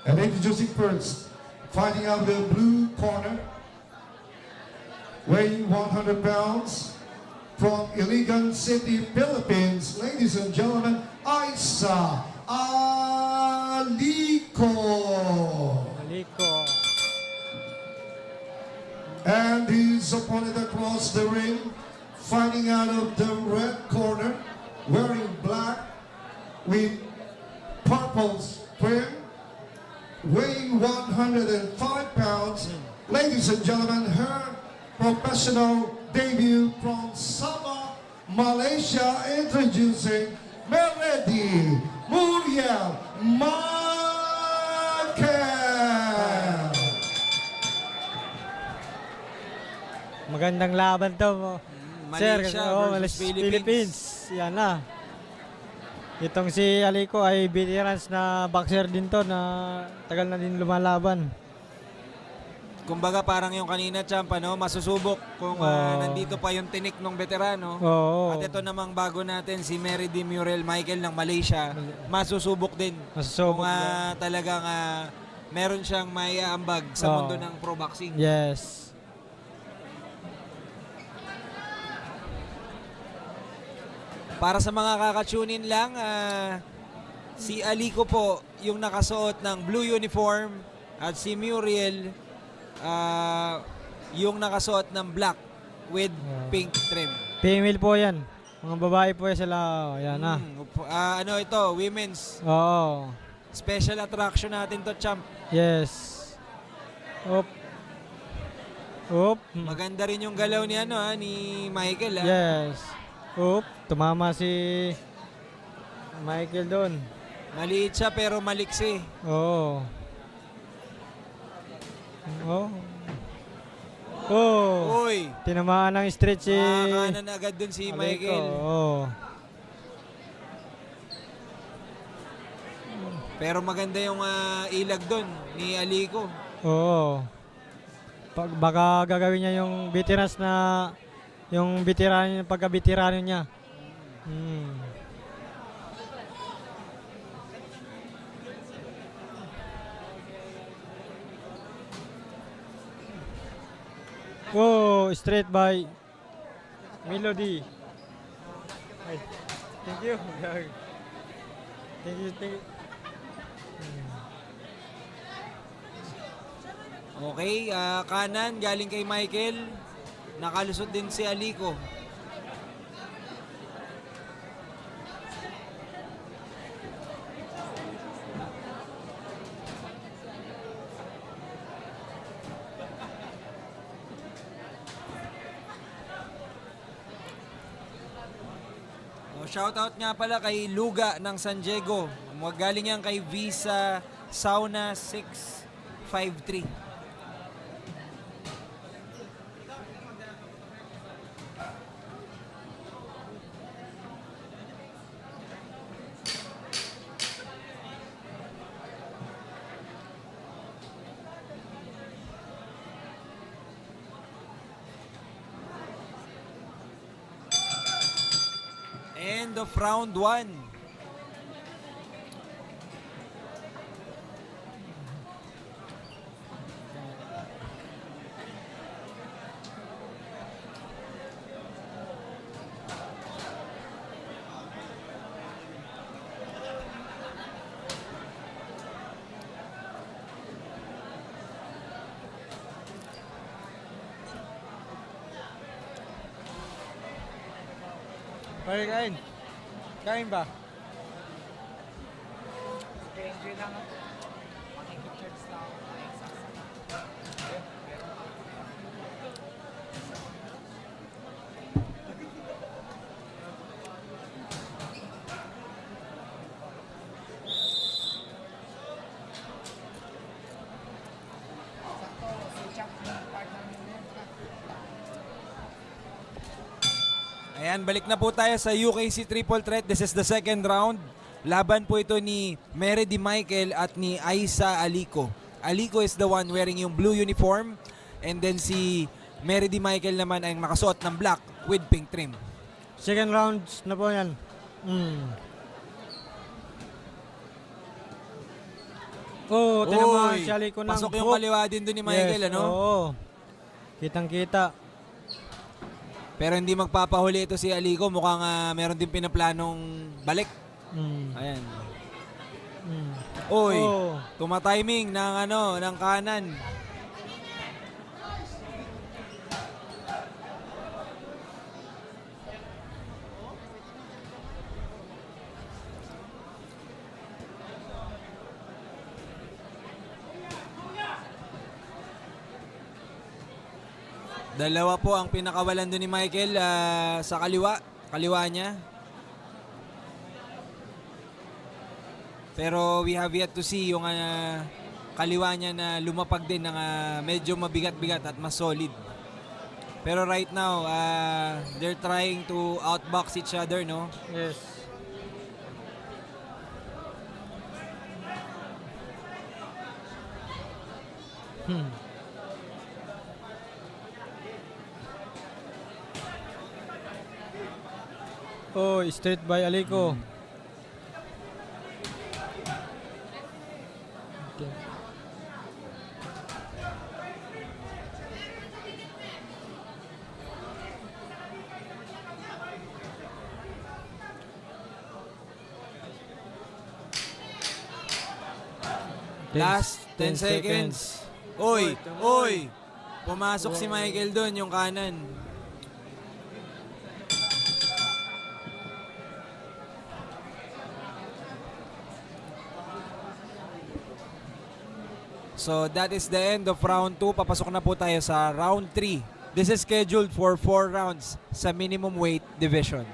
And introducing first, fighting out the blue corner, weighing 100 pounds, from Iligan City, Philippines, ladies and gentlemen, Aisa Alico. Aliko. And his opponent across the ring, fighting out of the red corner, wearing black with purple trim, weighing 105 pounds. Ladies and gentlemen, her professional debut from Sabah, Malaysia, introducing Melody Muriel Marquez. Magandang laban to. Malaysia versus Philippines. Yan na. Itong si Aliko ay veterans na boxer din to na tagal na din lumalaban. Kumbaga parang yung kanina, champ, ano, masusubok kung nandito pa yung tinik ng veterano. Oo. At ito namang bago natin, si Mary D. Muriel Michael ng Malaysia, masusubok din. Masusubok Kung din. talagang meron siyang may aambag sa mundo ng pro boxing. Yes. Para sa mga kakatunin lang, si Aliko po yung nakasuot ng blue uniform at si Muriel yung nakasuot ng black with pink trim. Female po yan. Mga babae po yan sila. Yan na. Ano ito, women's. Oo. Special attraction natin to, champ. Yes. Op. Op. Maganda rin yung galaw ni ni Michael. Yes. Op. Tumama si Michael doon. Maliit siya pero maliksi. Oo. Oh. Oh. Uy, Tinamaan ng stretch si makakanan agad dun si Aliko. Michael. Oo. Pero maganda yung ilag dun ni Aliko. Oo. Baka gagawin niya yung veterans na yung veterano, pagka-veterano niya. Oh, straight by Melody. Ay, thank you. Thank you, thank you. Okay, kanan galing kay Michael. Nakalusot din si Aliko. Shoutout nga pala kay Luga ng San Diego. Galing yan kay Visa Sauna 653. End of round 1. Pwede kain. Kain ba? Enjoy lang ako. Makikicharge lang ako. Sakto, si Chuck yung partner mo yun. Ayan, balik na po tayo sa UKC Triple Threat. This is the second round. Laban po ito ni Mary D. Michael at ni Aisa Aliko. Aliko is the one wearing yung blue uniform. And then si Mary D. Michael naman ay nakasuot ng black with pink trim. Second rounds na po yan. Oh, tinamaan Uy, si Aliko ng pasok yung hook. kaliwa din doon ni Michael, Yes, ano? Oo. Kitang-kita. Pero hindi magpapahuli ito si Aliko. Mukhang meron din pinaplanong balik. Mm. Ayan. Mm. Uy, Oh. tumatiming ng kanan. Dalawa po ang pinakawalan doon ni Michael sa kaliwa niya. Pero we have yet to see yung kaliwa niya na lumapag din ng medyo mabigat-bigat at mas solid. Pero right now, they're trying to outbox each other, no? Yes. Hmm. Oh, straight by Aliko. Okay. Last 10 seconds. Uy, uy! Pumasok si Michael doon, yung kanan. So that is the end of round 2. Papasok na po tayo sa round 3. This is scheduled for 4 rounds sa minimum weight division.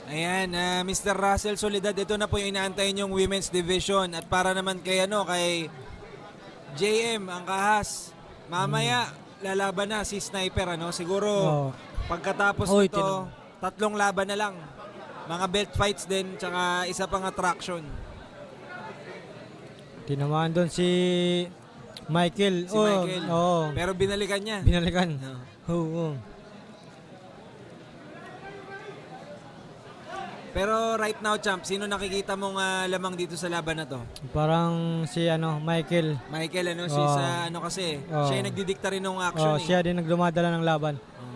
Ayan, Mr. Russell Soledad, ito na po yung inaantay niyong women's division. At para naman kay JM, ang kahas, mamaya lalaban na si Sniper. Siguro Oh. pagkatapos Oy, nito, 3 laban na lang. Mga belt fights din, tsaka isa pang attraction. Tinamaan doon si Michael. Si Michael. Oo. Pero binalikan niya. Binalikan. Oh. Oo. Pero right now, champ, sino nakikita mong lamang dito sa laban na to? Parang si Michael. Michael, Oh. she's kasi, Oh. siya yung nagdidikta rin ng action. Oh, siya din nagdumadala ng laban.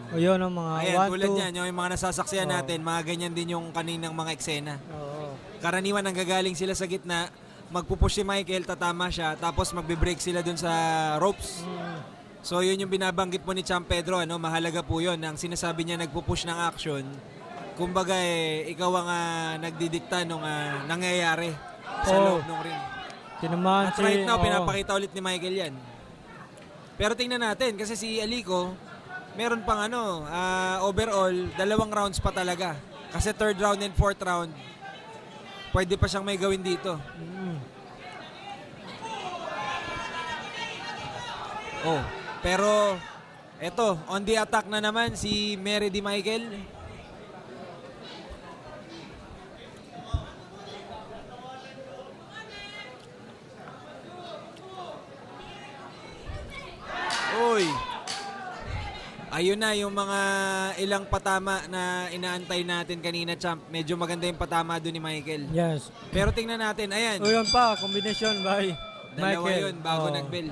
O yun ang mga Ayan, 1, tulad 2. yan, yung mga nasasaksiyan Oh. natin, mga ganyan din yung kaninang mga eksena. Oo. Karaniwan nanggagaling sila sa gitna, magpupush si Michael, tatama siya, tapos magbe-break sila dun sa ropes. So yun yung binabanggit mo ni Champ Pedro, mahalaga po yun. Ang sinasabi niya nagpupush ng action, kumbaga ikaw ang nagdidikta nung nangyayari sa Oh. loob ng ring. Tinamaan At right now, oo. pinapakita ulit ni Michael yan. Pero tingnan natin, kasi si Aliko, meron pang overall, 2 rounds pa talaga. Kasi 3rd round and 4th round, pwede pa siyang may gawin dito. Oh, pero eto, on the attack na naman si Mary Di Michael. Uy. Ayun na yung mga ilang patama na inaantay natin kanina, champ. Medyo maganda yung patama doon ni Michael. Yes. Pero tingnan natin, ayan. O yun pa, combination by Dalawa Michael. yun bago Oo. nag-bell.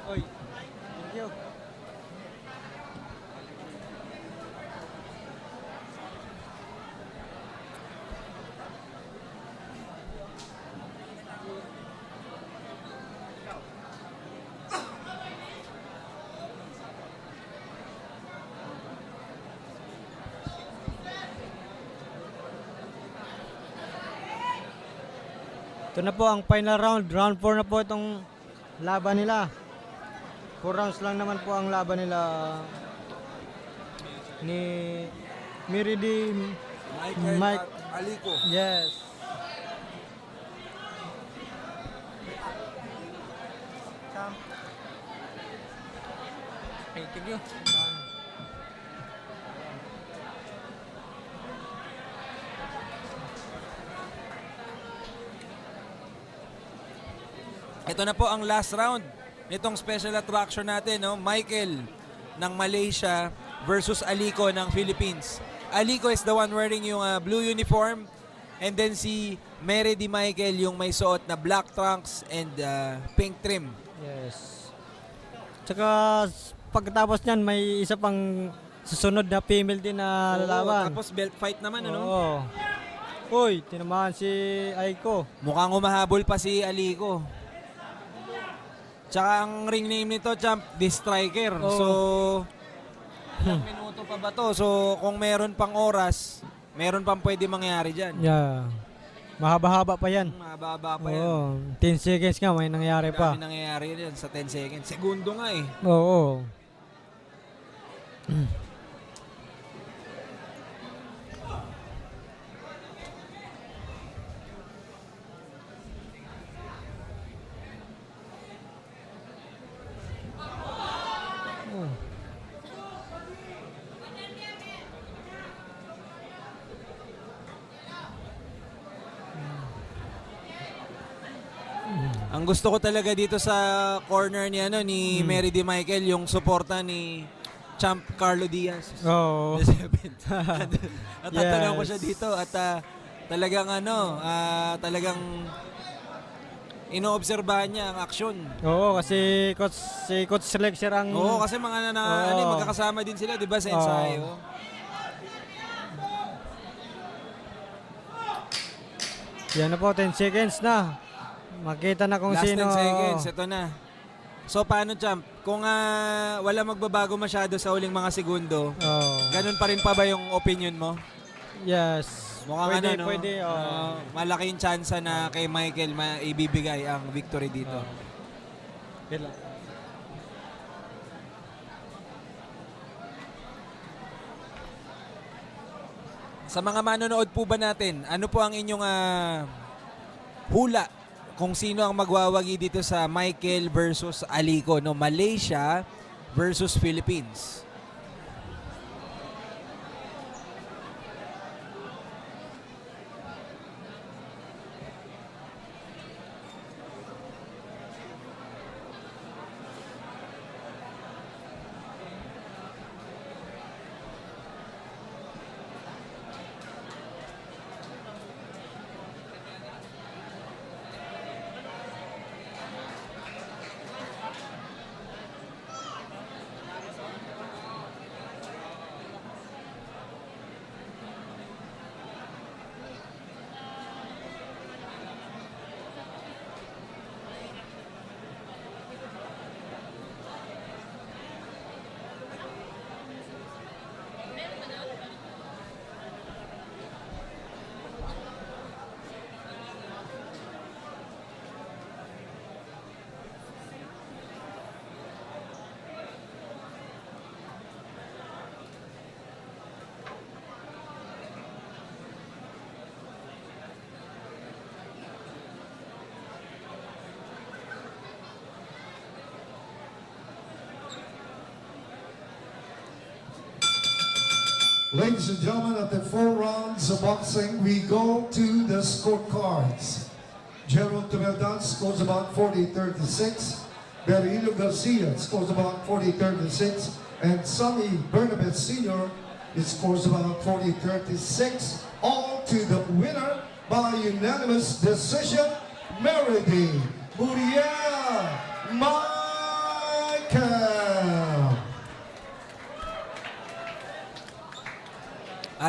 Oy. Thank you. Ito na po ang final round. Round 4 na po itong laban nila. 4 rounds lang naman po ang laban nila ni Meredy Mike at Aliko. Yes. Champ. Okay, thank you. Ito na po ang last round nitong special attraction natin, no? Michael ng Malaysia versus Aliko ng Philippines. Aliko is the one wearing yung blue uniform, and then si Meredy Michael yung may suot na black trunks and pink trim. Yes. Tsaka pagkatapos niyan may isa pang susunod na female din na Oo, lalaban. tapos belt fight naman, ano? Oo. Uy, tinamaan si Aiko. Mukhang umahabol pa si Aliko. Tsaka ang ring name nito, champ, The Striker. Oo. So, ilang minuto pa ba to? So, kung meron pang oras, meron pang pwede mangyari dyan. Yeah. Mahaba-haba pa yan. Mababa pa yan. Oo. 10 seconds nga may nangyari pa. Dami nangyayari yan sa 10 seconds. Segundo nga eh. Oo. Ang gusto ko talaga dito sa corner ni ni Meredy Michael, yung suporta ni Champ Carlo Diaz. Oo. The seventh. At tatanong ko Yes. siya dito at talagang talagang inoobserbahan niya ang aksyon. Oo, kasi si Coach Lexer ang... Oo, kasi mga Oo. magkakasama din sila, 'di ba, sa Oo. ensayo. Yan na po, 10 seconds na. Makita na kung Last sino. 10 seconds, ito na. So paano, Champ? Kung wala magbabago masyado sa uling mga segundo, Oo. ganun pa rin pa ba yung opinion mo? Yes. Mukhang Pwede, no? pwede. Malaking chance na kay Michael ibibigay ang victory dito. Wait lang. Sa mga manonood po ba natin, ano po ang inyong hula kung sino ang magwawagi dito sa Michael versus Aliko, no? Malaysia versus Philippines. Ladies and gentlemen, after 4 rounds of boxing, we go to the scorecards. Gerald Tumeldan scores about 40-36. Berilo Garcia scores about 40-36. And Sonny Bernabet Sr. scores about 40-36. All to the winner by unanimous decision, Meredy Michael.